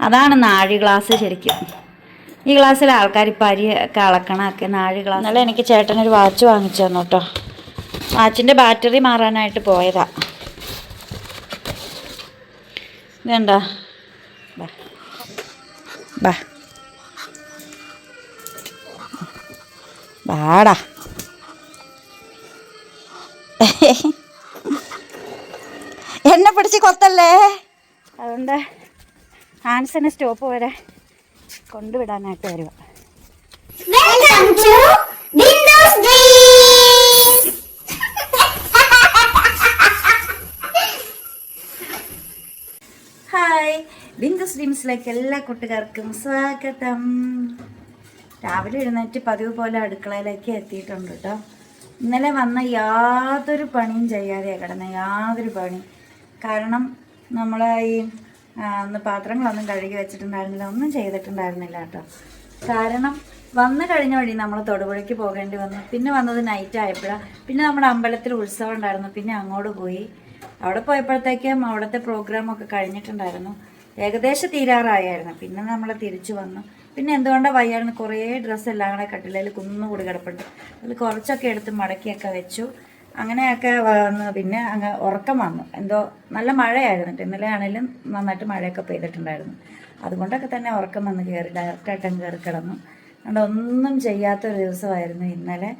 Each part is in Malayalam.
അതാണ് നാഴി ഗ്ലാസ് ശരിക്കും. ഈ ഗ്ലാസ്സിൽ ആൾക്കാർ ഇപ്പം അരിയൊക്കെ അളക്കണമൊക്കെ നാഴി ഗ്ലാസ്. എന്നാലും എനിക്ക് ചേട്ടനൊരു വാച്ച് വാങ്ങിച്ചു തന്നു കേട്ടോ. വാച്ചിൻ്റെ ബാറ്ററി മാറാനായിട്ട് പോയതാ. ഇതെന്താ ബാ ബാടാ എന്നെ പിടിച്ച് കൊത്തല്ലേ. അതുകൊണ്ട് ഹാൻസിനെ സ്റ്റോപ്പ് വരെ കൊണ്ടുവിടാനായിട്ട് വരുക. ഹായ്, ബിന്ദുസ് ഡ്രീംസിലേക്ക് എല്ലാ കൂട്ടുകാർക്കും സ്വാഗതം. രാവിലെ എഴുന്നേറ്റ് പതിവ് പോലെ അടുക്കളയിലേക്ക് എത്തിയിട്ടുണ്ട് കേട്ടോ. ഇന്നലെ വന്ന യാതൊരു പണിയും ചെയ്യാതെയാണ് കിടന്നത്, യാതൊരു പണി. കാരണം നമ്മൾ ഈ പാത്രങ്ങളൊന്നും കഴുകി വെച്ചിട്ടുണ്ടായിരുന്നില്ല, ഒന്നും ചെയ്തിട്ടുണ്ടായിരുന്നില്ല കേട്ടോ. കാരണം വന്നു കഴിഞ്ഞ വഴി നമ്മൾ തൊടുപുഴയ്ക്ക് പോകേണ്ടി വന്നു. പിന്നെ വന്നത് നൈറ്റ് ആയപ്പോഴാണ്. പിന്നെ നമ്മുടെ അമ്പലത്തിൽ ഉത്സവം ഉണ്ടായിരുന്നു, പിന്നെ അങ്ങോട്ട് പോയി. അവിടെ പോയപ്പോഴത്തേക്കും അവിടുത്തെ പ്രോഗ്രാമൊക്കെ കഴിഞ്ഞിട്ടുണ്ടായിരുന്നു, ഏകദേശം തീരാറായായിരുന്നു. പിന്നെ നമ്മൾ തിരിച്ചു വന്നു. പിന്നെ എന്തുകൊണ്ടാണ് വയ്യായിരുന്നു, കുറേ ഡ്രസ്സ് എല്ലാം കൂടെ കട്ടിലയിൽ കുന്നുകൂടി കിടപ്പുണ്ട്. അതിൽ കുറച്ചൊക്കെ എടുത്ത് മടക്കിയൊക്കെ വെച്ചു. അങ്ങനെയൊക്കെ വന്ന് പിന്നെ അങ്ങ് ഉറക്കം വന്നു. എന്തോ നല്ല മഴയായിരുന്നു, ഇന്നലെ ആണെങ്കിലും നന്നായിട്ട് മഴയൊക്കെ പെയ്തിട്ടുണ്ടായിരുന്നു. അതുകൊണ്ടൊക്കെ തന്നെ ഉറക്കം വന്ന് ഡയറക്റ്റായിട്ടും കയറി കിടന്നു. അതുകൊണ്ട് ഒന്നും ചെയ്യാത്തൊരു ദിവസമായിരുന്നു ഇന്നലെ.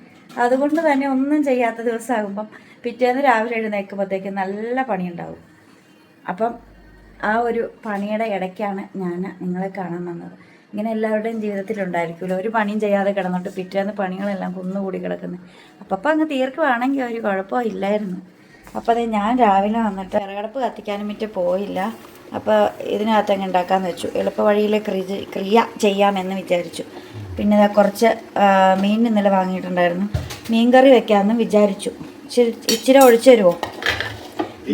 അതുകൊണ്ട് തന്നെ ഒന്നും ചെയ്യാത്ത ദിവസമാകുമ്പം പിറ്റേന്ന് രാവിലെ എഴുന്നേൽക്കുമ്പോഴത്തേക്കും നല്ല പണിയുണ്ടാവും. അപ്പം ആ ഒരു പണിയുടെ ഇടയ്ക്കാണ് ഞാൻ നിങ്ങളെ കാണാൻ വന്നത്. ഇങ്ങനെ എല്ലാവരുടെയും ജീവിതത്തിലുണ്ടായിരിക്കുമല്ലോ, ഒരു പണിയും ചെയ്യാതെ കിടന്നിട്ട് പിറ്റേന്ന് പണികളെല്ലാം കുന്നുകൂടി കിടക്കുന്നത്. അപ്പം അങ്ങ് തീർക്കുവാണെങ്കിൽ ഒരു കുഴപ്പമില്ലായിരുന്നു. അപ്പോൾ അതേ ഞാൻ രാവിലെ വന്നിട്ട് വിറകടുപ്പ് കത്തിക്കാനും മറ്റേ പോയില്ല. അപ്പോൾ ഇതിനകത്തങ്ങ് ഉണ്ടാക്കാമെന്ന് വെച്ചു. എളുപ്പ വഴിയിൽ ക്രിയ ചെയ്യാമെന്ന് വിചാരിച്ചു. പിന്നെ കുറച്ച് മീൻ ഇന്നലെ വാങ്ങിയിട്ടുണ്ടായിരുന്നു, മീൻ കറി വെക്കാമെന്നും വിചാരിച്ചു. ഇച്ചിരി ഒഴിച്ചു തരുമോ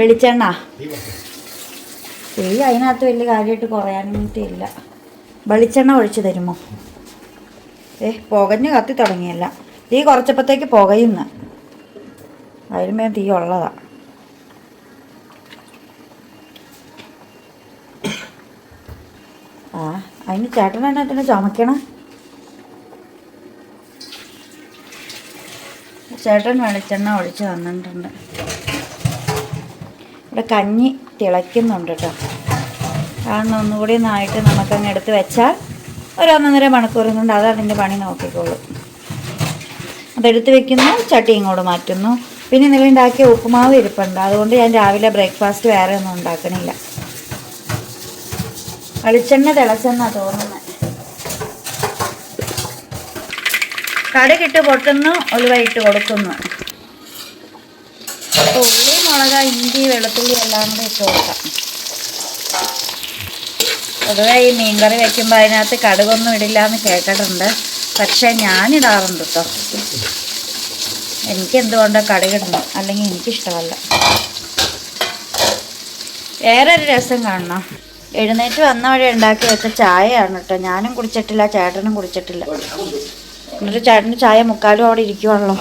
വെളിച്ചെണ്ണ? അതിനകത്ത് വലിയ കാര്യമായിട്ട് കുറയാനിട്ടില്ല. വെളിച്ചെണ്ണ ഒഴിച്ചു തരുമോ? പുകഞ്ഞ് കത്തി തുടങ്ങിയല്ല, തീ കുറച്ചപ്പോഴത്തേക്ക് പുകയുന്ന. അതിലുമേ തീ ഉള്ളതാ. അതിന് ചേട്ടനെന്നെ ചുമക്കണം. ചേട്ടൻ വെളിച്ചെണ്ണ ഒഴിച്ച് വന്നിട്ടുണ്ട്. ഇവിടെ കഞ്ഞി തിളയ്ക്കുന്നുണ്ട് കേട്ടോ. കാരണം ഒന്നുകൂടി ഒന്നായിട്ട് നമുക്കങ്ങ് എടുത്ത് വെച്ചാൽ ഒരു 1.5 മണിക്കൂറും കൊണ്ട് അത് അതിൻ്റെ പണി നോക്കിക്കോളൂ. അതെടുത്ത് വെക്കുന്നു, ചട്ടി ഇങ്ങോട്ട് മാറ്റുന്നു. പിന്നെ ഇന്നലെ ഉണ്ടാക്കിയ ഉപ്പുമാവ് ഇരിപ്പുണ്ട്, അതുകൊണ്ട് ഞാൻ രാവിലെ ബ്രേക്ക്ഫാസ്റ്റ് വേറെ ഒന്നും ഉണ്ടാക്കണില്ല. വെളിച്ചെണ്ണ തിളച്ചെന്നാണ് തോന്നുന്നത്. കടുകിട്ട് പൊട്ടുന്നു, ഉലുവയിട്ട് കൊടുക്കുന്നു. ഉള്ളി, മുളക്, ഇഞ്ചി, വെളുത്തുള്ളി എല്ലാം കൂടെ ഇട്ട് കൊടുക്കാം. പൊതുവെ ഈ മീൻകറി വയ്ക്കുമ്പോൾ അതിനകത്ത് കടുകൊന്നും ഇടില്ല എന്ന് കേട്ടിട്ടുണ്ട്, പക്ഷേ ഞാനിടാറുണ്ട് കേട്ടോ. എനിക്കെന്തുകൊണ്ടോ കടുകിടണം, അല്ലെങ്കിൽ എനിക്കിഷ്ടമല്ല. വേറൊരു രസം കാണണം, എഴുന്നേറ്റ് വന്ന വഴി ഉണ്ടാക്കി വെച്ച ചായയാണ് കേട്ടോ. ഞാനും കുടിച്ചിട്ടില്ല, ചേട്ടനും കുടിച്ചിട്ടില്ല. എന്നിട്ട് ചേട്ടന് ചായ മുക്കാലും അവിടെ ഇരിക്കുവാണല്ലോ.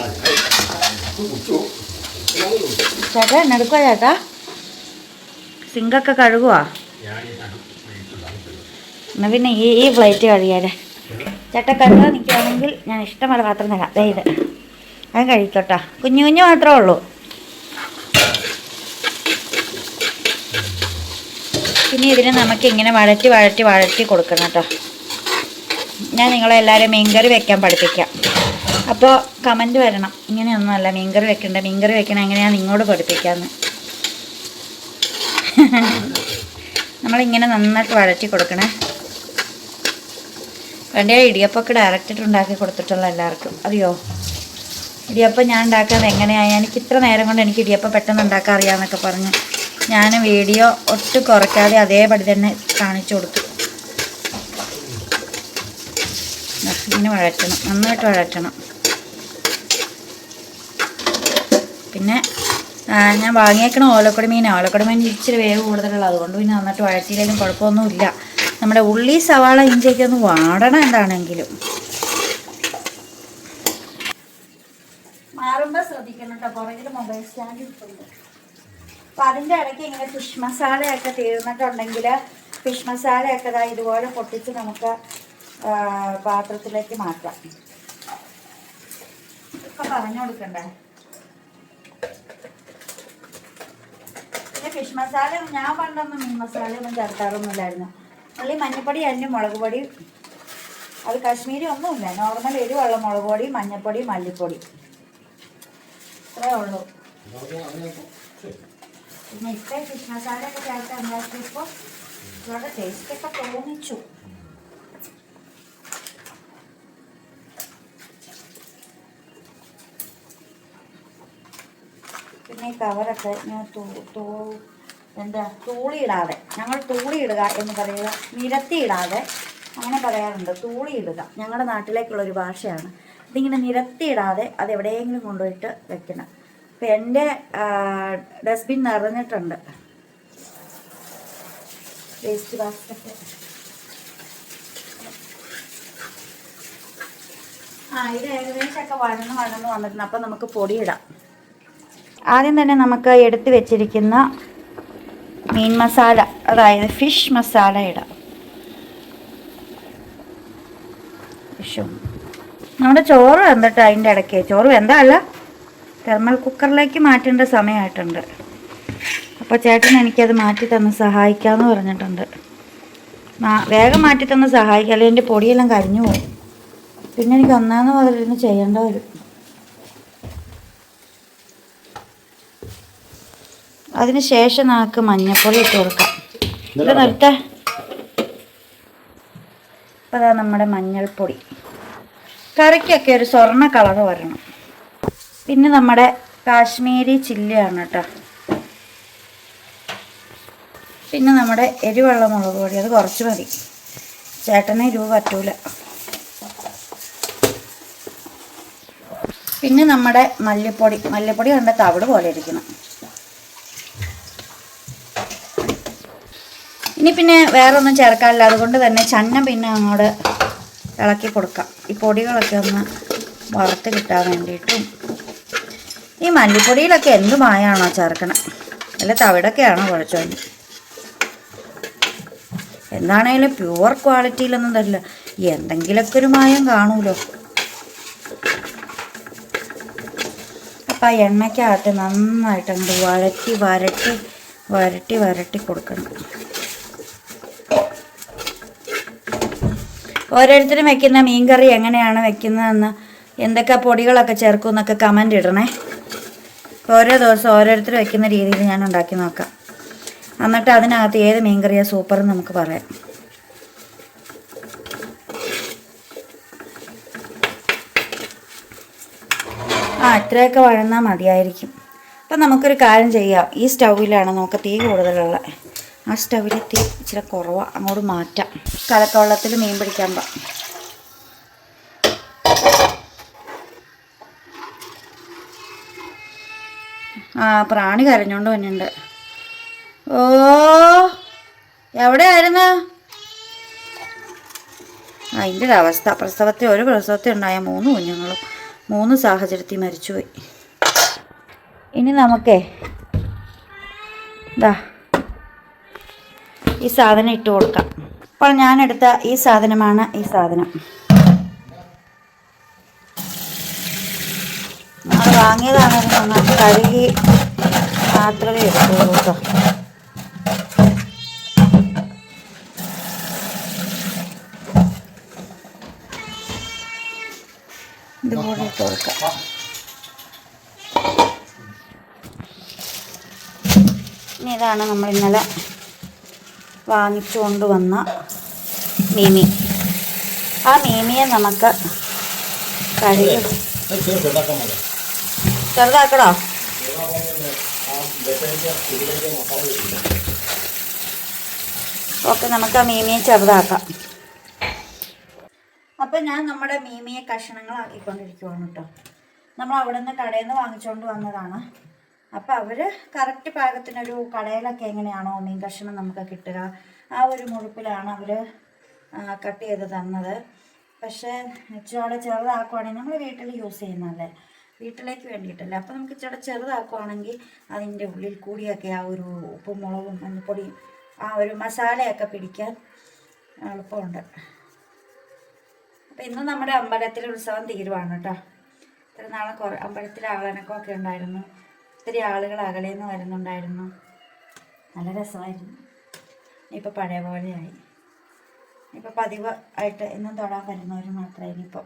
ചേട്ടാ എന്നെടുക്കുവാ ചേട്ടാ? സിങ്കൊക്കെ കഴുകുവാ? എന്നാൽ പിന്നെ ഈ പ്ലേറ്റ് കഴിയാലേ. ചേട്ടാ കഴുകാൻ നിൽക്കുകയാണെങ്കിൽ ഞാൻ ഇഷ്ടംപോലെ പാത്രം തരാം. ഇത് അത് കഴിക്കോട്ടാ, കുഞ്ഞു കുഞ്ഞു മാത്രമേ ഉള്ളൂ. പിന്നെ ഇതിന് നമുക്കിങ്ങനെ വഴറ്റി കൊടുക്കണം കേട്ടോ. ഞാൻ നിങ്ങളെല്ലാവരും മീൻകറി വെക്കാൻ പഠിപ്പിക്കാം. അപ്പോൾ കമൻറ്റ് വരണം, ഇങ്ങനെയൊന്നുമല്ല മീൻകറി വെക്കണ്ട, മീൻകറി വെക്കണം എങ്ങനെയാണെന്ന് നിങ്ങളോട് പഠിപ്പിക്കാമെന്ന്. നമ്മളിങ്ങനെ നന്നായിട്ട് വഴറ്റി കൊടുക്കണേ. വേണ്ട ഇടിയപ്പമൊക്കെ ഡയറക്റ്റായിട്ട് ഉണ്ടാക്കി കൊടുത്തിട്ടുള്ള എല്ലാവർക്കും അറിയോ? ഇടിയപ്പം ഞാൻ ഉണ്ടാക്കുന്നത് എങ്ങനെയാണ്, എനിക്ക് ഇത്ര നേരം കൊണ്ട് എനിക്ക് ഇടിയപ്പം പെട്ടെന്ന് ഉണ്ടാക്കാൻ അറിയാമെന്നൊക്കെ പറഞ്ഞ് ഞാൻ വീഡിയോ ഒട്ടും കുറയ്ക്കാതെ അതേപടി തന്നെ കാണിച്ചു കൊടുത്തു. ഇങ്ങനെ വഴറ്റണം, നന്നായിട്ട് വഴറ്റണം. പിന്നെ ഞാൻ വാങ്ങിയേക്കണ ഓലക്കൊടി മീൻ ഇച്ചിരി വേവ് കൂടുതലുള്ള, അതുകൊണ്ട് പിന്നെ നന്നായിട്ട് വഴറ്റിയില്ലെങ്കിലും കുഴപ്പമൊന്നുമില്ല. നമ്മുടെ ഉള്ളി, സവാള, ഇഞ്ചിയൊക്കെ ഒന്ന് വാടണം എന്താണെങ്കിലും. മാറുമ്പോൾ ശ്രദ്ധിക്കണം കേട്ടോ, പുറകിൽ മൊബൈൽ സ്റ്റാൻഡ് ഇട്ടുണ്ട്. അപ്പം അതിൻ്റെ ഇടയ്ക്ക് ഇങ്ങനെ ഫിഷ് മസാലയൊക്കെ തീർന്നിട്ടുണ്ടെങ്കിൽ ഫിഷ് മസാലയൊക്കെ ഇതാ ഇതുപോലെ പൊട്ടിച്ച് നമുക്ക് പാത്രത്തിലേക്ക് മാറ്റാം. ഇപ്പം പറഞ്ഞു കൊടുക്കണ്ടേ. പിന്നെ ഫിഷ് മസാല ഞാൻ പണ്ടൊന്നും മീൻ മസാല ഒന്നും ചേർക്കാറൊന്നുമില്ലായിരുന്നു. ഉള്ളി മഞ്ഞൾപ്പൊടി അതിൻ്റെ മുളക് പൊടി, അത് കാശ്മീരി ഒന്നുമില്ല, നോർമൽ എരിവുള്ള മുളക് പൊടി, മഞ്ഞൾപ്പൊടി, മല്ലിപ്പൊടി, ഇത്രേ ഉള്ളൂ. പിന്നെ ഇപ്പം ഫിഷ് മസാലയൊക്കെ ചേർത്ത് ഉണ്ടാക്കിയപ്പോൾ ഇവരുടെ ടേസ്റ്റൊക്കെ തോന്നിച്ചു. പിന്നെ ഈ കവറൊക്കെ ഞാൻ തൂളിയിടാതെ, ഞങ്ങൾ തൂളിയിടുക എന്ന് പറയുക, നിരത്തിയിടാതെ അങ്ങനെ പറയാറുണ്ട്. തൂളിയിടുക ഞങ്ങളുടെ നാട്ടിലേക്കുള്ളൊരു ഭാഷയാണ്. ഇതിങ്ങനെ നിരത്തിയിടാതെ അത് എവിടെയെങ്കിലും കൊണ്ടുപോയിട്ട് വെക്കണം. ഇപ്പം എൻ്റെ ഡസ്റ്റ്ബിൻ നിറഞ്ഞിട്ടുണ്ട്, വേസ്റ്റ് ബാസ്ക്കറ്റ്. ഇത് ഏകദേശമൊക്കെ വഴന്ന് വന്നിട്ടുണ്ട്. അപ്പം നമുക്ക് പൊടിയിടാം. ആദ്യം തന്നെ നമുക്ക് എടുത്ത് വെച്ചിരിക്കുന്ന മീൻ മസാല, അതായത് ഫിഷ് മസാല ഇടാം. നമ്മുടെ ചോറ് വെന്തിട്ട് അതിൻ്റെ ഇടയ്ക്ക്, ചോറ് വെന്തല്ല, തെർമൽ കുക്കറിലേക്ക് മാറ്റേണ്ട സമയമായിട്ടുണ്ട്. അപ്പോൾ ചേട്ടൻ എനിക്കത് മാറ്റി തന്ന് സഹായിക്കാമെന്ന് പറഞ്ഞിട്ടുണ്ട്. വേഗം മാറ്റി തന്ന് സഹായിക്കാം, അല്ലെങ്കിൽ എൻ്റെ പൊടിയെല്ലാം കരിഞ്ഞു പോകും. പിന്നെ എനിക്ക് ഒന്നാന്ന് മുതലിരുന്ന് ചെയ്യേണ്ട വരും. അതിന് ശേഷം നമുക്ക് മഞ്ഞൾപ്പൊടി ഇട്ട് കൊടുക്കാം. ഇത് നിർത്തേ. അപ്പോൾ അതാ നമ്മുടെ മഞ്ഞൾപ്പൊടി. കറിക്കൊക്കെ ഒരു സ്വർണ്ണ കളർ വരണം. പിന്നെ നമ്മുടെ കാശ്മീരി ചില്ലിയാണ് കേട്ടോ. പിന്നെ നമ്മുടെ എരിവുള്ള മുളക് പൊടി, അത് കുറച്ച് മതി, ചേട്ടന് എരിവ് പറ്റൂല. പിന്നെ നമ്മുടെ മല്ലിപ്പൊടി കണ്ട തവിട് പോലെ ഇരിക്കണം. ഇനി പിന്നെ വേറെ ഒന്നും ചേർക്കാനില്ല, അതുകൊണ്ട് തന്നെ ചന്നം പിന്നെ അങ്ങോട്ട് ഇളക്കി കൊടുക്കാം. ഈ പൊടികളൊക്കെ ഒന്ന് വറുത്ത് കിട്ടാൻ വേണ്ടിയിട്ടും. ഈ മല്ലിപ്പൊടിയിലൊക്കെ എന്ത് മായാണോ ചേർക്കണം, അല്ല തവിടൊക്കെയാണോ കുഴച്ചോണ്ട്. എന്താണേലും പ്യുവർ ക്വാളിറ്റിയിലൊന്നും തരില്ല, എന്തെങ്കിലുമൊക്കെ ഒരു മായം കാണുമല്ലോ. അപ്പം ആ എണ്ണയ്ക്കകത്ത് നന്നായിട്ട് അങ്ങോട്ട് വരട്ടി കൊടുക്കണം. ഓരോരുത്തരും വെക്കുന്ന മീൻകറി എങ്ങനെയാണ് വെക്കുന്നതെന്ന്, എന്തൊക്കെ പൊടികളൊക്കെ ചേർക്കും എന്നൊക്കെ കമൻ്റ് ഇടണേ. ഓരോ ദിവസം ഓരോരുത്തർ വെക്കുന്ന രീതിയിൽ ഞാൻ ഉണ്ടാക്കി നോക്കാം. എന്നിട്ട് അതിനകത്ത് ഏത് മീൻകറിയാണ് സൂപ്പറെന്ന് നമുക്ക് പറയാം. ഇത്രയൊക്കെ വഴന്നാൽ മതിയായിരിക്കും. അപ്പം നമുക്കൊരു കാര്യം ചെയ്യാം. ഈ സ്റ്റൗവിലാണ് നമുക്ക് തീ കൂടുതലുള്ള, ആ സ്റ്റൗവിൽ തീ ഇച്ചിരി കുറവാണ്, അങ്ങോട്ട് മാറ്റാം. കലക്കവെള്ളത്തിൽ മീൻ പിടിക്കാൻ പോകാം. പ്രാണി കരഞ്ഞോണ്ട് വന്നിട്ടുണ്ട്. ഓ എവിടെയായിരുന്നു അതിൻ്റെ ഒരു അവസ്ഥ? ഒരു പ്രസവത്തിൽ ഉണ്ടായ 3 കുഞ്ഞുങ്ങളും 3 സാഹചര്യത്തിൽ മരിച്ചുപോയി. ഇനി നമുക്കേ ഈ സാധനം ഇട്ട് കൊടുക്കാം. അപ്പോൾ ഞാനെടുത്ത ഈ സാധനമാണ് ഈ സാധനം. അത് വാങ്ങിയതാണ്, നന്നായി കഴുകി മാത്രമേ എടുത്തുള്ളൂ കേട്ടോ. ഇതുപോലെ ഇട്ട് കൊടുക്കാം. ഇനി ഇതാണ് നമ്മൾ ഇന്നലെ വാങ്ങിച്ചു കൊണ്ടുവന്ന മീമി. ആ മീമിയെ നമുക്ക് കഴുകി ചെറുതാക്കണോ? ഓക്കെ, നമുക്ക് ആ മീമിയെ ചെറുതാക്കാം. അപ്പം ഞാൻ നമ്മുടെ മീമിയെ കഷണങ്ങളാക്കിക്കൊണ്ടിരിക്കുവാണ് കേട്ടോ. നമ്മൾ അവിടെ നിന്ന് കടയിൽ നിന്ന് വാങ്ങിച്ചുകൊണ്ട് വന്നതാണ്. അപ്പം അവർ കറക്റ്റ് പാകത്തിനൊരു കടയിലൊക്കെ എങ്ങനെയാണോ മീൻ കഷ്ണം നമുക്ക് കിട്ടുക, ആ ഒരു മുഴുപ്പിലാണ് അവർ കട്ട് ചെയ്ത് തന്നത്. പക്ഷേ ഇച്ചിരി ചെറുതാക്കുവാണെങ്കിൽ നമ്മൾ വീട്ടിൽ യൂസ് ചെയ്യുന്നതല്ലേ, വീട്ടിലേക്ക് വേണ്ടിയിട്ടല്ലേ. അപ്പോൾ നമുക്ക് ഇച്ചിരി ചെറുതാക്കുവാണെങ്കിൽ അതിൻ്റെ ഉള്ളിൽ കൂടിയൊക്കെ ആ ഒരു ഉപ്പും മുളകും മഞ്ഞപ്പൊടിയും ആ ഒരു മസാലയൊക്കെ പിടിക്കാൻ എളുപ്പമുണ്ട്. അപ്പം ഇന്ന് നമ്മുടെ അമ്പലത്തിലെ ഉത്സവം തീരുവാണ് കേട്ടോ. ഇത്ര നാളെ അമ്പലത്തിലെ ആളനക്കമൊക്കെ ഉണ്ടായിരുന്നു. ഒത്തിരി ആളുകൾ അകലേന്ന് വരുന്നുണ്ടായിരുന്നു. നല്ല രസമായിരുന്നു. ഇപ്പം പഴയ പോലെയായി. ഇപ്പം പതിവ് ആയിട്ട് എന്നും തൊടാൻ വരുന്നവർ മാത്രമേ ഇനിയിപ്പോൾ.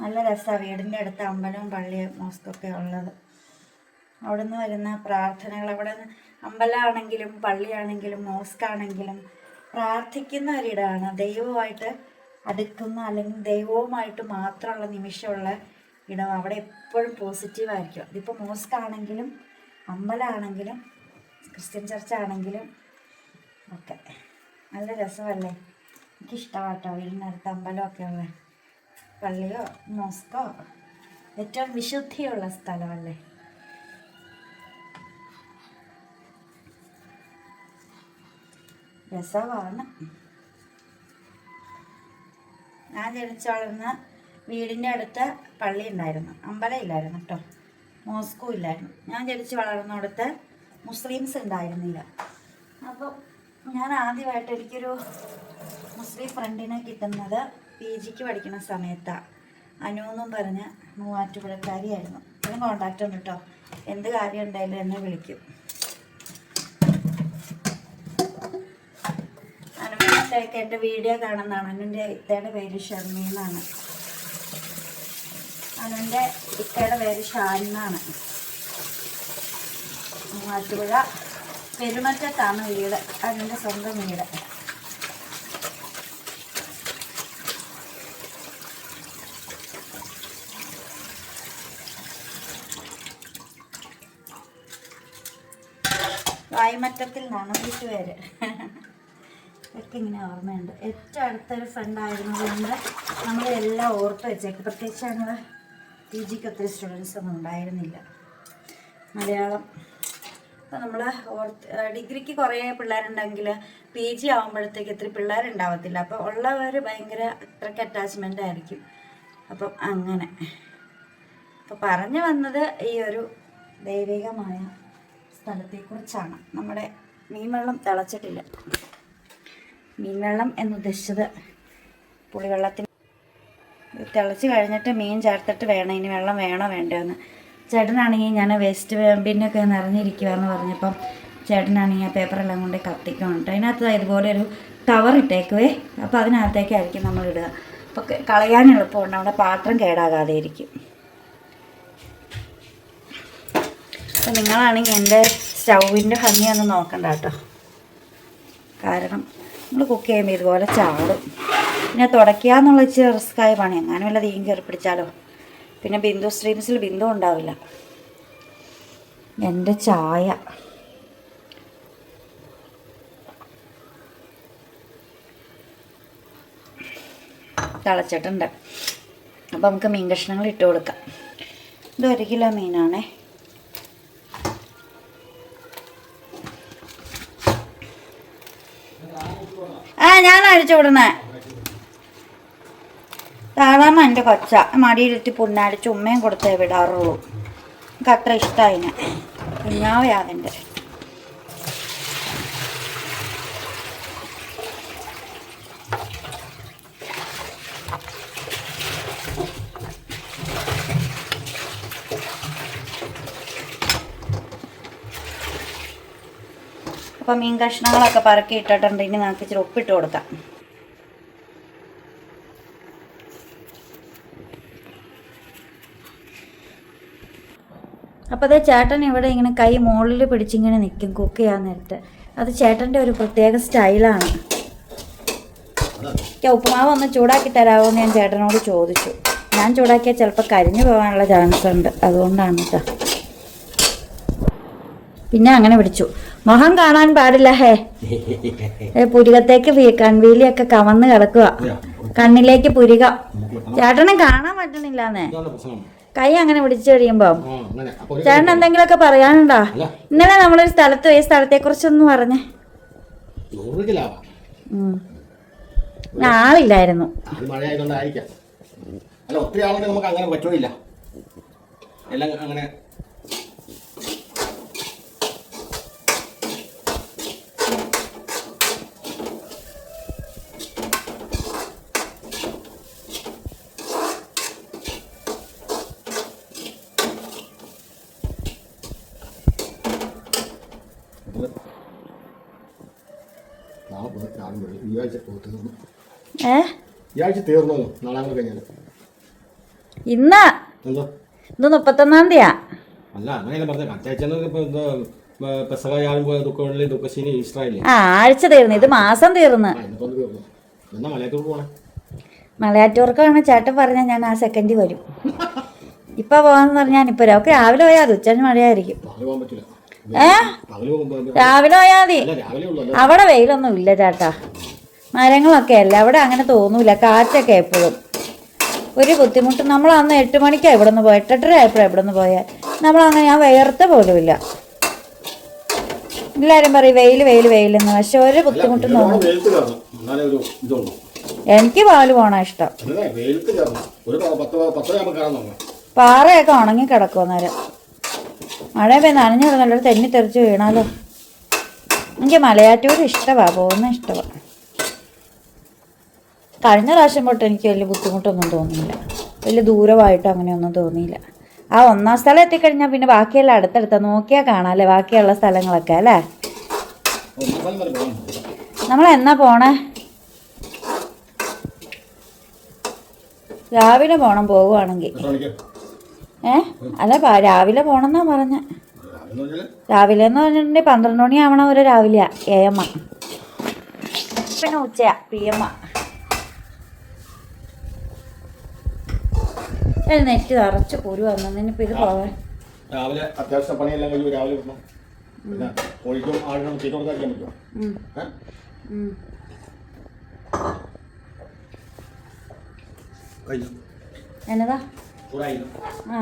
നല്ല രസമാണ് വീടിൻ്റെ അടുത്ത് അമ്പലവും പള്ളിയും മോസ്കൊക്കെ ഉള്ളത്. അവിടെ നിന്ന് വരുന്ന പ്രാർത്ഥനകൾ, അവിടെ നിന്ന് അമ്പലമാണെങ്കിലും പള്ളിയാണെങ്കിലും മോസ്കാണെങ്കിലും പ്രാർത്ഥിക്കുന്ന ഒരിടമാണ്. ദൈവവുമായിട്ട് അടുക്കുന്ന അല്ലെങ്കിൽ ദൈവവുമായിട്ട് മാത്രമുള്ള നിമിഷമുള്ള ഇടം. അവിടെ എപ്പോഴും പോസിറ്റീവായിരിക്കും. അതിപ്പോൾ മോസ്കാണെങ്കിലും അമ്പലമാണെങ്കിലും ക്രിസ്ത്യൻ ചർച്ചാണെങ്കിലും ഒക്കെ നല്ല രസമല്ലേ. എനിക്കിഷ്ടമാട്ടോ വീടിനടുത്ത് അമ്പലമൊക്കെ ഉള്ള പള്ളിയോ മോസ്കോ. ഏറ്റവും വിശുദ്ധിയുള്ള സ്ഥലമല്ലേ. രസമാണ്. ഞാൻ ജനിച്ചു വളർന്ന വീടിൻ്റെ അടുത്ത് പള്ളി ഉണ്ടായിരുന്നു, അമ്പലം ഇല്ലായിരുന്നു കേട്ടോ, മോസ്കോ ഇല്ലായിരുന്നു. ഞാൻ ജനിച്ച് വളർന്നിടത്ത് മുസ്ലിംസ് ഉണ്ടായിരുന്നില്ല. അപ്പോൾ ഞാൻ ആദ്യമായിട്ട് എനിക്കൊരു മുസ്ലിം ഫ്രണ്ടിനെ കിട്ടുന്നത് PGക്ക് പഠിക്കുന്ന സമയത്താണ്. അനു എന്നും പറഞ്ഞ മൂവാറ്റുപുഴക്കാരിയായിരുന്നു. അതിന് കോണ്ടാക്റ്റ് ഉണ്ട് കേട്ടോ. എന്ത് കാര്യം ഉണ്ടായാലും എന്നെ വിളിക്കും. അനുവിനൊക്കെ എൻ്റെ വീഡിയോ കാണുന്നതാണ്. അനുവിൻ്റെ ഇത്തയുടെ പേര് ഷർമി എന്നാണ്. അനുവിൻ്റെ ഇത്തയുടെ പേര് ഷാൻ എന്നാണ്. മൂവാറ്റുപുഴ പെരുമറ്റത്താണ് വീട്, അനുവിൻ്റെ സ്വന്തം വീട്. വായ്മറ്റത്തിൽ നിന്നാണ് വീട്ടുപേര്. ഒക്കെ ഇങ്ങനെ ഓർമ്മയുണ്ട്. ഏറ്റവും അടുത്തൊരു ഫ്രണ്ടായിരുന്നതുകൊണ്ട് നമ്മളെല്ലാം ഓർത്ത് വെച്ചേക്കും. പ്രത്യേകിച്ച് ഞങ്ങൾ PGക്ക് ഒത്തിരി സ്റ്റുഡൻസ് ഒന്നും ഉണ്ടായിരുന്നില്ല. മലയാളം ഇപ്പം നമ്മൾ ഡിഗ്രിക്ക് കുറേ പിള്ളേരുണ്ടെങ്കിൽ PG ആകുമ്പോഴത്തേക്ക് ഇത്തിരി പിള്ളേരുണ്ടാവത്തില്ല. അപ്പോൾ ഉള്ളവർ ഭയങ്കര അത്രയ്ക്ക് അറ്റാച്ച്മെൻ്റ് ആയിരിക്കും. അപ്പം അങ്ങനെ അപ്പോൾ പറഞ്ഞു വന്നത് ഈ ഒരു ദൈവികമായ സ്ഥലത്തെക്കുറിച്ചാണ്. നമ്മുടെ മീൻവെള്ളം തിളച്ചിട്ടില്ല. മീൻവെള്ളം എന്നുദ്ദേശിച്ചത് പുളിവെള്ളത്തിന് തിളച്ച് കഴിഞ്ഞിട്ട് മീൻ ചേർത്തിട്ട് വേണം ഇനി വെള്ളം വേണോ വേണ്ടോയെന്ന്. ചേട്ടനാണെങ്കിൽ ഞാൻ വേസ്റ്റ് ബിന്നൊക്കെ നിറഞ്ഞിരിക്കുകയെന്ന് പറഞ്ഞപ്പം ചേട്ടനാണെങ്കിൽ ആ പേപ്പറെല്ലാം കൊണ്ട് കത്തിക്കുന്നുണ്ട്. അതിനകത്ത് ഇതുപോലെ ഒരു കവർ ഇട്ടേക്കുവേ. അപ്പോൾ അതിനകത്തേക്കായിരിക്കും നമ്മൾ ഇടുക. അപ്പോൾ കളയാൻ എളുപ്പമുണ്ട്, നമ്മുടെ പാത്രം കേടാകാതെ ഇരിക്കും. അപ്പം നിങ്ങളാണെങ്കിൽ എൻ്റെ സ്റ്റൗവിൻ്റെ ഭംഗി ഒന്ന് നോക്കണ്ട കേട്ടോ. കാരണം നമ്മൾ കുക്ക് ചെയ്യുമ്പോൾ ഇതുപോലെ ചാടും. പിന്നെ തുടയ്ക്കുക എന്നുള്ള ഇച്ചിരി റിസ്ക്കായ പണി. എങ്ങാനും വല്ല തീയും കയറി പിടിച്ചാലോ. പിന്നെ ബിന്ദു സ്ട്രീംസിൽ ബിന്ദു ഉണ്ടാവില്ല. എൻ്റെ ചായ തിളച്ചിട്ടുണ്ട്. അപ്പോൾ നമുക്ക് മീൻ കഷ്ണങ്ങൾ ഇട്ട് കൊടുക്കാം. ഇത് 1 കിലോ മീനാണേ. ഞാൻ അഴിച്ചു വിടുന്നേ. സാധാരണ എൻ്റെ കൊച്ച മടിയിലിട്ട് പുണ്ണടിച്ച് ഉമ്മയും കൊടുത്തേ വിടാറുള്ളൂ. എനിക്ക് അത്ര ഇഷ്ടമായിന്. കുഞ്ഞാവയാ അതിൻ്റെ. അപ്പം മീൻ കഷ്ണങ്ങളൊക്കെ പറക്കി ഇട്ടിട്ടുണ്ട്. ഇനി നമുക്ക് ഇച്ചിരി ഉപ്പിട്ട് കൊടുക്കാം. അപ്പോൾ അതേ ചേട്ടൻ ഇവിടെ ഇങ്ങനെ കൈ മുകളിൽ പിടിച്ചിങ്ങനെ നിൽക്കും കുക്ക് ചെയ്യാൻ നേരത്ത്. അത് ചേട്ടൻ്റെ ഒരു പ്രത്യേക സ്റ്റൈലാണ്. ഉപ്പുമാവ് ഒന്ന് ചൂടാക്കി തരാമോ എന്ന് ഞാൻ ചേട്ടനോട് ചോദിച്ചു. ഞാൻ ചൂടാക്കിയാൽ ചിലപ്പോൾ കരിഞ്ഞു പോകാനുള്ള ചാൻസ് ഉണ്ട്. അതുകൊണ്ടാണ് കേട്ടോ. പിന്നെ അങ്ങനെ പിടിച്ചു. മുഖം കാണാൻ പാടില്ല. പുരികത്തേക്ക് കൺവീലിയൊക്കെ കവന്ന് കിടക്കുക. കണ്ണിലേക്ക് പുരിക. ചേട്ടനെ കാണാൻ പറ്റണില്ലാന്നേ. കൈ അങ്ങനെ പിടിച്ചു കഴിയുമ്പോ ചേട്ടൻ എന്തെങ്കിലുമൊക്കെ പറയാനുണ്ടോ? ഇന്നലെ നമ്മളൊരു സ്ഥലത്ത് പോയി, സ്ഥലത്തെ കുറിച്ചൊന്ന് പറഞ്ഞേ. ആളില്ലായിരുന്നു. ഏ ഇന്ന് ഇന്ന് 31 തീയതിയാ. ആഴ്ച തീർന്നു, ഇത് മാസം തീർന്ന്. മലയാറ്റൂർക്കാണ് ചേട്ടൻ പറഞ്ഞാൽ ഞാൻ ആ സെക്കൻഡിൽ വരും. ഇപ്പൊ പോവാന്ന് പറഞ്ഞാൽ ഇപ്പൊ ഒക്കെ രാവിലെ പോയാൽ മതി, ഉച്ചന് മഴയായിരിക്കും. രാവിലെ പോയാൽ മതി. അവിടെ വെയിലൊന്നും ഇല്ല ചേട്ടാ, മരങ്ങളൊക്കെ അല്ല അവിടെ, അങ്ങനെ തോന്നൂല. കാറ്റൊക്കെ എപ്പോഴും ഒരു ബുദ്ധിമുട്ട്. നമ്മൾ അന്ന് 8 മണിക്കാണ് ഇവിടെ നിന്ന് പോയത്, 8:30 ആയപ്പോഴാണ് ഇവിടെ നിന്ന് പോയത്. നമ്മളങ്ങനെ ഞാൻ വേർത്ത പോലുമില്ല. എല്ലാവരും പറയും വെയിൽ വെയിൽ വെയിലെന്ന്, പക്ഷെ ഒരു ബുദ്ധിമുട്ടും തോന്നുന്നു. എനിക്ക് പാല് പോണ ഇഷ്ടം. പാറയൊക്കെ ഉണങ്ങി കിടക്കും അന്നേരം. മഴ പെയ്ത് നനഞ്ഞു കിടന്നല്ലോ, തെന്നി തെറിച്ച് വീണാലോ. എനിക്ക് മലയാറ്റൂർ ഇഷ്ടമാണ്, പോകുന്ന ഇഷ്ടമാണ്. കഴിഞ്ഞ പ്രാവശ്യം തൊട്ട് എനിക്ക് വലിയ ബുദ്ധിമുട്ടൊന്നും തോന്നിയില്ല, വലിയ ദൂരമായിട്ട് അങ്ങനെയൊന്നും തോന്നിയില്ല. ആ 1ാം സ്ഥലം എത്തിക്കഴിഞ്ഞാൽ പിന്നെ ബാക്കിയെല്ലാം അടുത്തടുത്ത നോക്കിയാൽ കാണാമല്ലേ ബാക്കിയുള്ള സ്ഥലങ്ങളൊക്കെ അല്ലേ. നമ്മൾ എന്നാ പോണേ? രാവിലെ പോണം പോവുകയാണെങ്കിൽ. അല്ല രാവിലെ പോണെന്നാ പറഞ്ഞ. രാവിലെ എന്ന് പറഞ്ഞിട്ടുണ്ടെങ്കിൽ 12 മണിയാവണം ഒരു രാവിലെയാ, AM. പിന്നെ ഉച്ചയാ PM. നെറ്റ് നിറച്ച് കുരു വന്നിപ്പോ ഇത് പോവാൻ. രാവിലെ അത്യാവശ്യം പണിയെല്ലാം കഴിഞ്ഞു രാവിലെ വിടണം. പിന്നെ കോഴിക്കും ആടിനും തീറ്റ കൊടുക്കാൻ പറ്റുമോ? എന്നതാ? ആ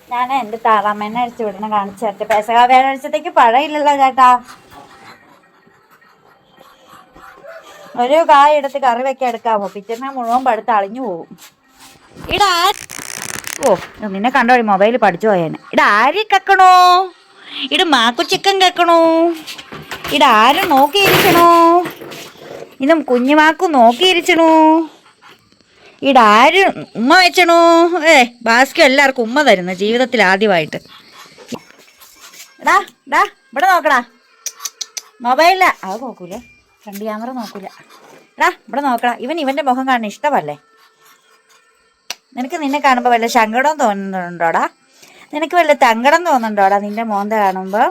ഞാൻ എൻ്റെ താറാമേനെ അടിച്ചു വിടണം, കാണിച്ചു തരട്ടെ. പെസക വ്യാഴാഴ്ചത്തേക്ക് പഴയില്ലല്ലോ ചേട്ടാ. ഒരു കായ എടുത്ത് കറി വെക്കാൻ എടുക്കാമോ? പിറ്റേന്ന് മുഴുവൻ പടുത്ത് അളിഞ്ഞു പോകും. ഇടാ ഓ നിന്നെ കണ്ടോടി മൊബൈൽ പഠിച്ചു പോയേനെ. ഇടാ ആരി കക്കണോ? ഇട് മാക്കു ചിക്കൻ കക്കണോ? ഇടാ ആരും നോക്കിയിരിക്കണോ? ഇതും കുഞ്ഞുമാക്കും നോക്കിയിരിക്കണോ? ഇടാരും ഉമ്മ വെച്ചണോ? ബാസ്കറ്റ് എല്ലാവർക്കും ഉമ്മ തരുന്ന ജീവിതത്തിൽ ആദ്യമായിട്ട്. എടാ ഡാ ഇവിടെ നോക്കടാ, മൊബൈലില്ല. അത് നോക്കൂലേ, ഫ്രണ്ട് ക്യാമറ നോക്കൂല. എടാ ഇവിടെ നോക്കടാ. ഇവൻ്റെ മുഖം കാണുന്ന ഇഷ്ടമല്ലേ നിനക്ക്? നിന്നെ കാണുമ്പോൾ വല്ല സങ്കടം തോന്നുന്നുണ്ടോടാ? നിനക്ക് വല്ല സങ്കടം തോന്നുന്നുണ്ടോടാ നിന്റെ മോന്ത കാണുമ്പോൾ?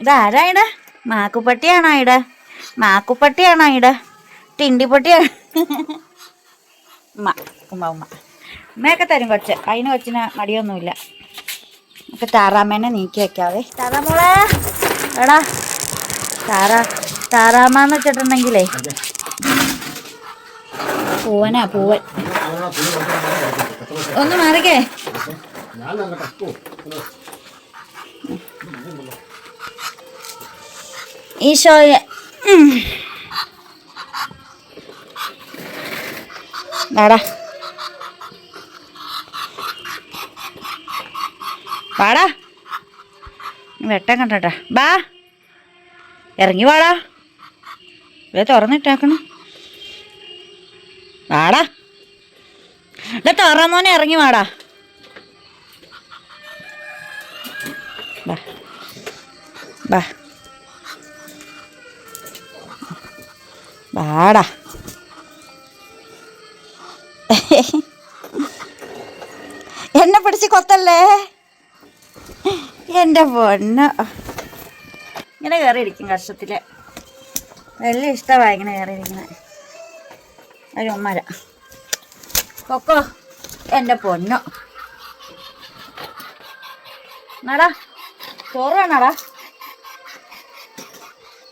ഇതാരാ ഇട? മാക്കുപ്പട്ടിയാണോ ഇട? മാക്കുപ്പട്ടിയാണോ ഇട? ടിണ്ടിപ്പട്ടിയാണ്. ഉമ്മ ഉമ്മ ഉമ്മ ഉമ്മയൊക്കെ തരും കൊച്ച്, അതിന് കൊച്ചിന് മടിയൊന്നുമില്ല. നമുക്ക് താറാമേനെ നീക്കി വെക്കാവേ. താറാമോളെ എടാ, താറാമെന്ന് വെച്ചിട്ടുണ്ടെങ്കിലേ പൂവനാ പൂവൻ. ഒന്ന് മാറിക്കേ. ഈശോയെ വാടാ വാടാ, വെട്ടം കണ്ടട്ടാ. ബാ ഇറങ്ങി വാടാ, ഇത് തുറന്നിട്ടാക്കണം. വാടാ താറാമോനെ, ഇറങ്ങി വാടാ. ബാ ബാ വാടാ. എന്നെ പിടിച്ച് കൊത്തല്ലേ എൻ്റെ പൊന്ന്. ഇങ്ങനെ കയറിയിരിക്കും കഷ്ടത്തിൽ, വലിയ ഇഷ്ടമാണ് ഇങ്ങനെ കയറിയിരിക്കുന്നത്. ഒരു ഉമ്മര കൊക്കോ എൻ്റെ പൊന്നോ. എന്നാടാ ചോറ് വേണടാ?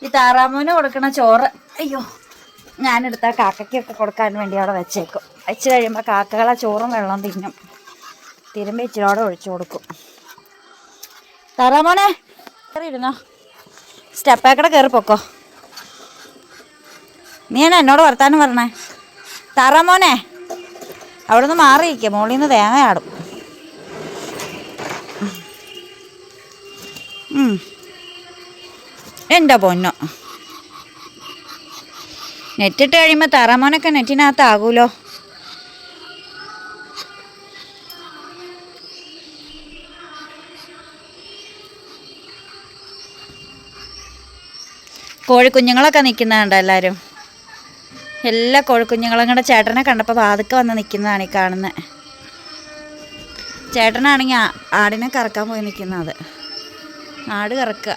ഈ താറാമൂന് കൊടുക്കണ ചോറ് അയ്യോ ഞാനെടുത്ത കാക്കയ്ക്കൊക്കെ കൊടുക്കാൻ വേണ്ടി അവിടെ വെച്ചേക്കും. വെച്ച് കഴിയുമ്പോൾ കാക്കകളെ ചോറും വെള്ളം തിന്നും. തിരുമ്പി ഇച്ചിരോടെ ഒഴിച്ചു കൊടുക്കും. താറാമോനെ കയറിയിരുന്നോ, സ്റ്റെപ്പേക്കടെ കയറി പൊക്കോ. നീ എന്നാ എന്നോട് വർത്താനം പറഞ്ഞേ? താറാമോനെ അവിടെ നിന്ന് മാറിയിരിക്കുക, മുകളിൽ നിന്ന് തേങ്ങ ആടും. എൻ്റെ പൊന്നോ, നെറ്റിട്ട് കഴിയുമ്പോൾ താറാമോനൊക്കെ നെറ്റിനകത്താകൂലോ. കോഴിക്കുഞ്ഞുങ്ങളൊക്കെ നിൽക്കുന്നതുണ്ടോ എല്ലാവരും? എല്ലാ കോഴിക്കുഞ്ഞുങ്ങളും കൂടെ ചേട്ടനെ കണ്ടപ്പോൾ വാതുക്കെ വന്ന് നിൽക്കുന്നതാണ് ഈ കാണുന്നത്. ചേട്ടനാണെങ്കിൽ ആടിനെ കറക്കാൻ പോയി നിൽക്കുന്നത്. ആട് കറക്കുക.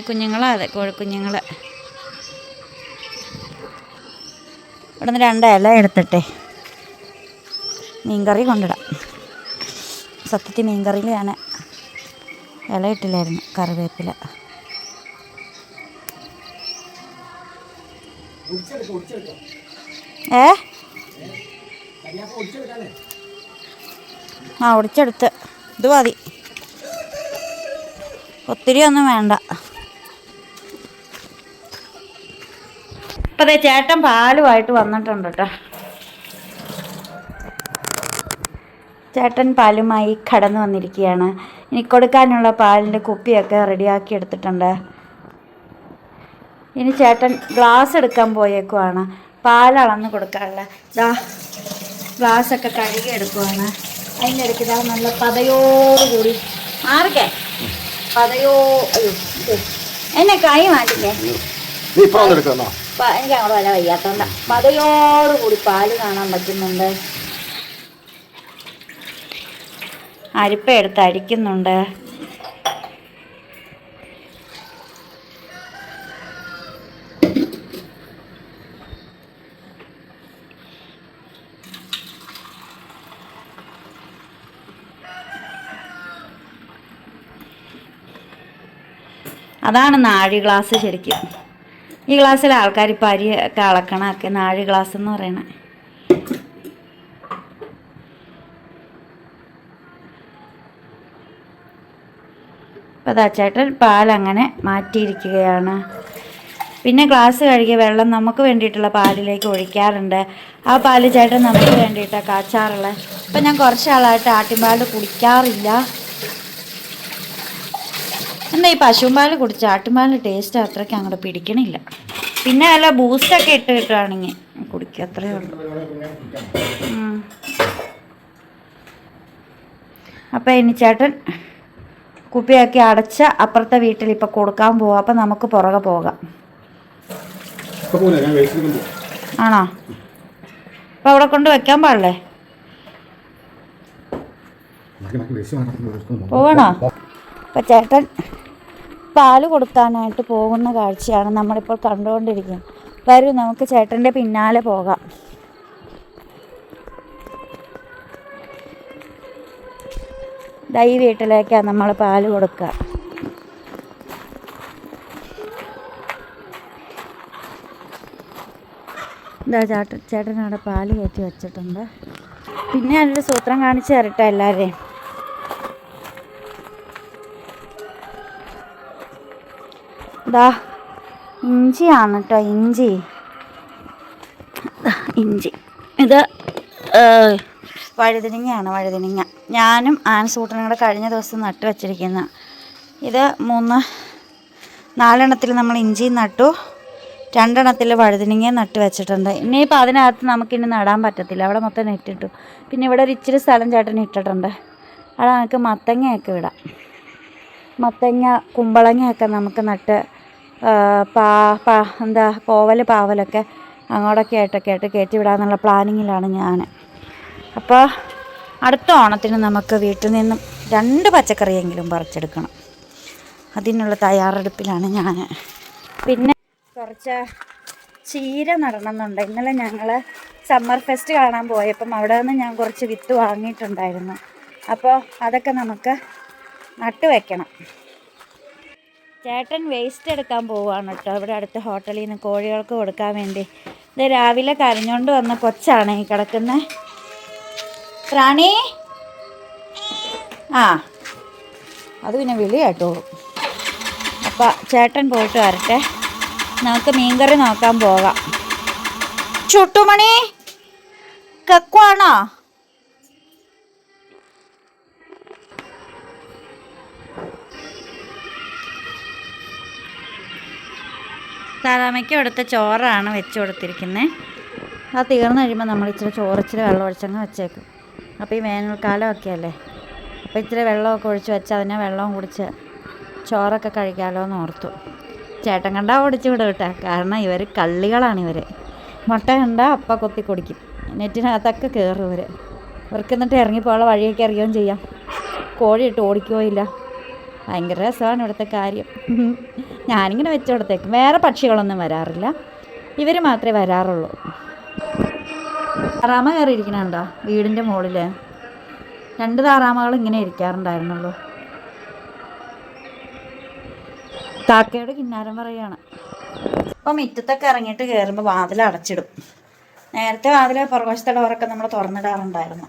കുഞ്ഞുങ്ങളാ, അതെ, കോഴിക്കുഞ്ഞുങ്ങൾ. ഇവിടെ നിന്ന് 2 ഇല എടുത്തിട്ടെ മീൻകറി കൊണ്ടിടാം. സത്യത്തിൽ മീൻകറിയിൽ ഞാൻ ഇല ഇട്ടില്ലായിരുന്നു, കറിവേപ്പില. ഒടിച്ചെടുത്ത് ഇത് മതി, ഒത്തിരി ഒന്നും വേണ്ട. ഇപ്പം അതേ ചേട്ടൻ പാലുമായിട്ട് വന്നിട്ടുണ്ട് കേട്ടോ. ചേട്ടൻ പാലുമായി കടന്നു വന്നിരിക്കുകയാണ്. ഇനി കൊടുക്കാനുള്ള പാലിൻ്റെ കുപ്പിയൊക്കെ റെഡിയാക്കി എടുത്തിട്ടുണ്ട്. ഇനി ചേട്ടൻ ഗ്ലാസ് എടുക്കാൻ പോയേക്കുവാണ്, പാലളന്ന് കൊടുക്കാനുള്ള. ഗ്ലാസ്സൊക്കെ കഴുകി എടുക്കുവാണ്. അതിൻ്റെ ഇടയ്ക്ക് നല്ല പതയോടുകൂടി ആർക്കേ പതയോ, അയ്യോ എന്നെ കൈ മാറ്റില്ലേ, എനിക്ക് അങ്ങോട്ട് വല്ല വയ്യാത്തോണ്ട. പതയോടുകൂടി പാല് കാണാൻ പറ്റുന്നുണ്ട്. അരിപ്പ എടുത്ത് അരിക്കുന്നുണ്ട്. അതാണ് നാഴി ഗ്ലാസ്. ശരിക്കും ഈ ഗ്ലാസ്സിൽ ആൾക്കാർ ഇപ്പം അരി ഒക്കെ അളക്കണമൊക്കെ നാഴി ഗ്ലാസ് എന്ന് പറയണേ. അപ്പോൾ അതാ ചേട്ടൻ പാലങ്ങനെ മാറ്റിയിരിക്കുകയാണ്. പിന്നെ ഗ്ലാസ് കഴുകിയ വെള്ളം നമുക്ക് വേണ്ടിയിട്ടുള്ള പാലിലേക്ക് ഒഴിക്കാറുണ്ട്. ആ പാല് ചേട്ടൻ നമുക്ക് വേണ്ടിയിട്ടാണ് കാച്ചാറുള്ളത്. ഇപ്പം ഞാൻ കുറച്ച് ആളായിട്ട് ആട്ടിൻപാൽ കുടിക്കാറില്ല. എന്താ ഈ പശുമ്പാൽ കുടിച്ച ആട്ടുംപാലിൻ്റെ ടേസ്റ്റ് അത്രയ്ക്ക് അങ്ങോട്ട് പിടിക്കണില്ല. പിന്നെ വല്ല ബൂസ്റ്റൊക്കെ ഇട്ട് കിട്ടുകയാണെങ്കിൽ കുടിക്കുക, അത്രയേ ഉള്ളൂ. അപ്പം ഇനി ചേട്ടൻ കുപ്പിയാക്കി അടച്ച് അപ്പുറത്തെ വീട്ടിൽ ഇപ്പം കൊടുക്കാൻ പോവാം. അപ്പം നമുക്ക് പുറകെ പോകാം. ആണോ? അപ്പം അവിടെ കൊണ്ട് വെക്കാൻ പാടില്ലേ? പോകണോ? അപ്പം ചേട്ടൻ പാല് കൊടുക്കാനായിട്ട് പോകുന്ന കാഴ്ചയാണ് നമ്മളിപ്പോൾ കണ്ടുകൊണ്ടിരിക്കുന്നത്. വരൂ, നമുക്ക് ചേട്ടൻ്റെ പിന്നാലെ പോകാം. ഈ വീട്ടിലേക്കാണ് നമ്മൾ പാല് കൊടുക്കുക. ചേട്ടൻ അവിടെ പാല് കയറ്റി വെച്ചിട്ടുണ്ട്. പിന്നെ അതിൻ്റെ സൂത്രം കാണിച്ച് തരട്ടെ എല്ലാവരെയും. ഇഞ്ചിയാണ് കേട്ടോ, ഇഞ്ചി. ഇത് വഴുതനങ്ങയാണ്, വഴുതനങ്ങ. ഞാനും ആൻസൂട്ടനും കൂടെ കഴിഞ്ഞ ദിവസം നട്ട് വച്ചിരിക്കുന്ന ഇത് 4 നമ്മൾ ഇഞ്ചി നട്ടു, 2 വഴുതനങ്ങ നട്ട് വെച്ചിട്ടുണ്ട്. ഇനിയിപ്പോൾ അതിനകത്ത് നമുക്കിനി നടാൻ പറ്റത്തില്ല, അവിടെ മൊത്തം നെറ്റിട്ടു. പിന്നെ ഇവിടെ ഒരു ഇച്ചിരി സ്ഥലം ചേട്ടൻ ഇട്ടിട്ടുണ്ട്, അവിടെ നമുക്ക് മത്തങ്ങയൊക്കെ ഇടാം. മത്തങ്ങ, കുമ്പളങ്ങയൊക്കെ നമുക്ക് നട്ട് പാവലൊക്കെ അങ്ങോട്ടൊക്കെ ആയിട്ട് കയറ്റി വിടാമെന്നുള്ള പ്ലാനിങ്ങിലാണ് ഞാൻ. അപ്പോൾ അടുത്ത ഓണത്തിന് നമുക്ക് വീട്ടിൽ നിന്നും 2 പച്ചക്കറിയെങ്കിലും പറിച്ചെടുക്കണം. അതിനുള്ള തയ്യാറെടുപ്പിലാണ് ഞാൻ. പിന്നെ കുറച്ച് ചീര നടണമെന്നുണ്ട്. ഇന്നലെ ഞങ്ങൾ സമ്മർ ഫെസ്റ്റ് കാണാൻ പോയപ്പം അവിടെ നിന്ന് ഞാൻ കുറച്ച് വിത്ത് വാങ്ങിയിട്ടുണ്ടായിരുന്നു. അപ്പോൾ അതൊക്കെ നമുക്ക് നട്ട് വയ്ക്കണം. ചേട്ടൻ വേസ്റ്റ് എടുക്കാൻ പോവുകയാണ് കേട്ടോ, ഇവിടെ അടുത്ത ഹോട്ടലിൽ നിന്ന് കോഴികൾക്ക് കൊടുക്കാൻ വേണ്ടി. ഇത് രാവിലെ കരഞ്ഞുകൊണ്ട് വന്ന കൊച്ചാണ് ഈ കിടക്കുന്നത്. പ്രാണി അത് പിന്നെ വിളി കേട്ടോളൂ. അപ്പം ചേട്ടൻ പോയിട്ട് വരട്ടെ, നമുക്ക് മീൻകറി നോക്കാൻ പോകാം. ചുട്ടുമണി കക്കുവാണോ? സാധാമയ്ക്ക് കൊടുത്ത ചോറാണ് വെച്ച് കൊടുത്തിരിക്കുന്നത്. അത് തീർന്നു കഴിയുമ്പോൾ നമ്മൾ ഇച്ചിരി ചോറിച്ചിരി വെള്ളം ഒഴിച്ചങ്ങ് വെച്ചേക്കും. അപ്പോൾ ഈ വേനൽക്കാലമൊക്കെ അല്ലേ, അപ്പോൾ ഇച്ചിരി വെള്ളമൊക്കെ ഒഴിച്ച് വെച്ച് അതിനെ വെള്ളവും കുടിച്ച് ചോറൊക്കെ കഴിക്കാമല്ലോ എന്ന് ഓർത്തു. ചേട്ടൻ കണ്ടാൽ ഓടിച്ചു വിടും കേട്ടോ, കാരണം ഇവർ കള്ളികളാണ്. ഇവർ മുട്ട കണ്ടാൽ അപ്പം കൊത്തി കുടിക്കും, നെറ്റിനകത്തൊക്കെ കയറും ഇവർ. ഇവർക്ക് എന്നിട്ട് ഇറങ്ങിപ്പോയുള്ള വഴിയൊക്കെ അറിയുകയും ചെയ്യാം, കോഴിയിട്ട് ഓടിക്കുകയില്ല. ഭയങ്കര രസമാണ് ഇവിടുത്തെ കാര്യം. ഞാനിങ്ങനെ വെച്ച് കൊടുത്തേക്കും. വേറെ പക്ഷികളൊന്നും വരാറില്ല, ഇവർ മാത്രമേ വരാറുള്ളൂ. താറാമ കയറിയിരിക്കണുണ്ടോ വീടിൻ്റെ മുകളിൽ? 2 താറാമകൾ ഇങ്ങനെ ഇരിക്കാറുണ്ടായിരുന്നുള്ളൂ. കാക്കയുടെ കിന്നാരം പറയുകയാണ്. അപ്പോൾ മുറ്റത്തൊക്കെ ഇറങ്ങിയിട്ട് കയറുമ്പോൾ വാതിൽ അടച്ചിടും. നേരത്തെ വാതിൽ പുറകുവശത്തെ ഡോറൊക്കെ നമ്മൾ തുറന്നിടാറുണ്ടായിരുന്നു,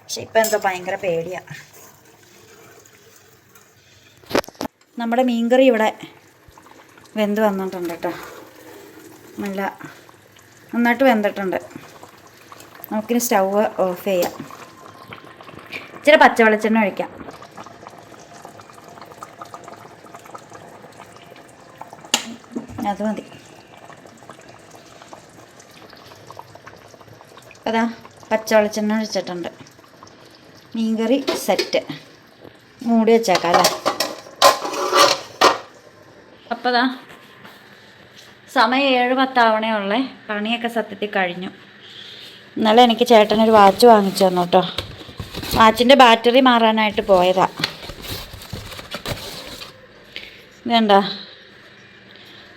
പക്ഷെ ഇപ്പം എന്തോ ഭയങ്കര പേടിയാണ്. നമ്മുടെ മീൻകറി ഇവിടെ വെന്ത് വന്നിട്ടുണ്ട് കേട്ടോ, നന്നായിട്ട് വെന്തിട്ടുണ്ട്. നമുക്കിനി സ്റ്റൗവ് ഓഫ് ചെയ്യാം. ഇച്ചിരി പച്ചവെളിച്ചെണ്ണ ഒഴിക്കാം. അത് മതി. അതാ പച്ചവെളിച്ചെണ്ണ ഒഴിച്ചിട്ടുണ്ട്. മീൻകറി സെറ്റ്. മൂടി വെച്ചേക്കാം അല്ലേ. അപ്പോൾ ദാ സമയം 7:10 ഉള്ളേ. പണിയൊക്കെ സത്യത്തിൽ കഴിഞ്ഞു. ഇന്നലെ എനിക്ക് ചേട്ടനൊരു വാച്ച് വാങ്ങിച്ചു തന്നു കേട്ടോ. വാച്ചിൻ്റെ ബാറ്ററി മാറാനായിട്ട് പോയതാ. ഇതെന്താ,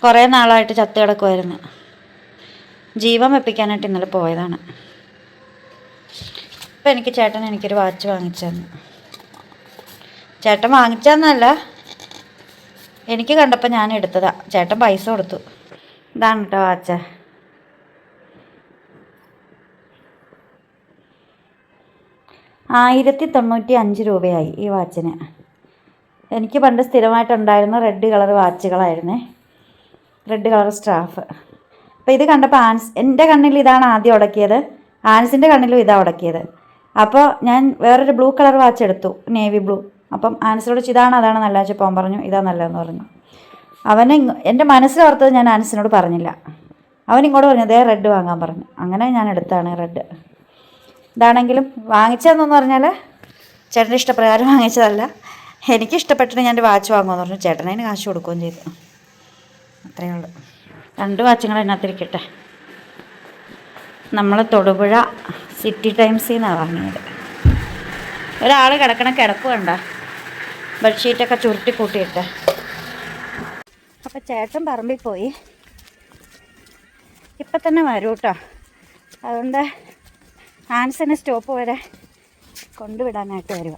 കുറേ നാളായിട്ട് ചത്ത് കിടക്കുമായിരുന്നു. ജീവൻ വെപ്പിക്കാനായിട്ട് ഇന്നലെ പോയതാണ്. ഇപ്പം എനിക്കൊരു വാച്ച് വാങ്ങിച്ചു തന്നു. ചേട്ടൻ വാങ്ങിച്ചതെന്നല്ല, എനിക്ക് കണ്ടപ്പോൾ ഞാൻ എടുത്തതാ. ചേട്ടൻ പൈസ കൊടുത്തു. ഇതാണ് കേട്ടോ വാച്ച്. ₹1095 ഈ വാച്ചിന്. എനിക്ക് പണ്ട് സ്ഥിരമായിട്ടുണ്ടായിരുന്ന റെഡ് കളർ വാച്ചുകളായിരുന്നേ, റെഡ് കളർ സ്ട്രാഫ്. അപ്പോൾ ഇത് കണ്ടപ്പോൾ എൻ്റെ കണ്ണിൽ ഇതാണ് ആദ്യം ഉടക്കിയത്, ആൻസിൻ്റെ കണ്ണിലും ഇതാണ് ഉടക്കിയത്. അപ്പോൾ ഞാൻ വേറൊരു ബ്ലൂ കളർ വാച്ച് എടുത്തു, നേവി ബ്ലൂ. അപ്പം ആൻസിനോട് അതാണ് നല്ല വെച്ചപ്പോൾ അവൻ പറഞ്ഞു ഇതാ നല്ലതെന്ന് പറഞ്ഞു. അവനെ എൻ്റെ മനസ്സിലോർത്തത് ഞാൻ ആൻസിനോട് പറഞ്ഞില്ല. അവനിങ്ങോട്ട് പറഞ്ഞു അതേ റെഡ് വാങ്ങാൻ പറഞ്ഞു. അങ്ങനെ ഞാൻ എടുത്താണ് റെഡ്. ഇതാണെങ്കിലും വാങ്ങിച്ചതെന്ന് പറഞ്ഞാൽ ചേട്ടൻ്റെ ഇഷ്ടപ്രകാരം വാങ്ങിച്ചതല്ല, എനിക്ക് ഇഷ്ടപ്പെട്ടിട്ട് ഞാൻ വാച്ച് വാങ്ങുമെന്ന് പറഞ്ഞു. ചേട്ടനതിന് കാശ് കൊടുക്കുകയും ചെയ്തു. അത്രയേ ഉള്ളൂ. 2 വാച്ചുകൾ അതിനകത്തിരിക്കട്ടെ. നമ്മൾ തൊടുപുഴ സിറ്റി ടൈംസിൽ നിന്നാണ് വാങ്ങിയത്. ഒരാൾ കിടപ്പ് കണ്ട, ബെഡ്ഷീറ്റൊക്കെ ചുരുട്ടി കൂട്ടിയിട്ട്. അപ്പോൾ ചേട്ടൻ പറമ്പിൽ പോയി, ഇപ്പം തന്നെ വരും കേട്ടോ. അതുകൊണ്ട് ആൻസിനെ സ്റ്റോപ്പ് വരെ കൊണ്ടുവിടാനായിട്ട് വരുക.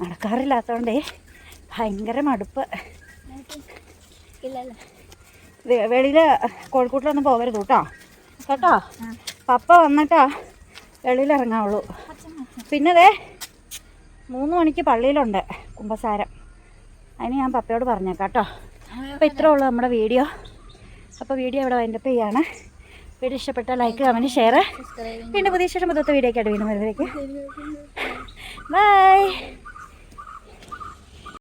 നടക്കാറില്ലാത്തതുകൊണ്ടേ ഭയങ്കര മടുപ്പ്. വെളിയിൽ കോഴിക്കോട്ടിലൊന്നും പോകരുത് കേട്ടോ. പപ്പ വന്നിട്ടാ വെളിയിൽ ഇറങ്ങാവുള്ളൂ. പിന്നെ 3 മണിക്ക് പള്ളിയിലുണ്ട് കുമ്പസാരം. അതിന് ഞാൻ പപ്പയോട് പറഞ്ഞേക്കാം കേട്ടോ. അപ്പോൾ ഇത്രേ ഉള്ളൂ നമ്മുടെ വീഡിയോ. അപ്പോൾ വീഡിയോ ഇവിടെ വൈൻഡപ്പ് ചെയ്യാണ്. വീഡിയോ ഇഷ്ടപ്പെട്ട ലൈക്ക്, കമൻറ്റ്, ഷെയർ. പിന്നെ പുതിയ ശേഷം പുതിയ വീഡിയോ ഒക്കെ ആയിട്ട് വീണ്ടും വരുന്നതിലേക്ക് ബൈ.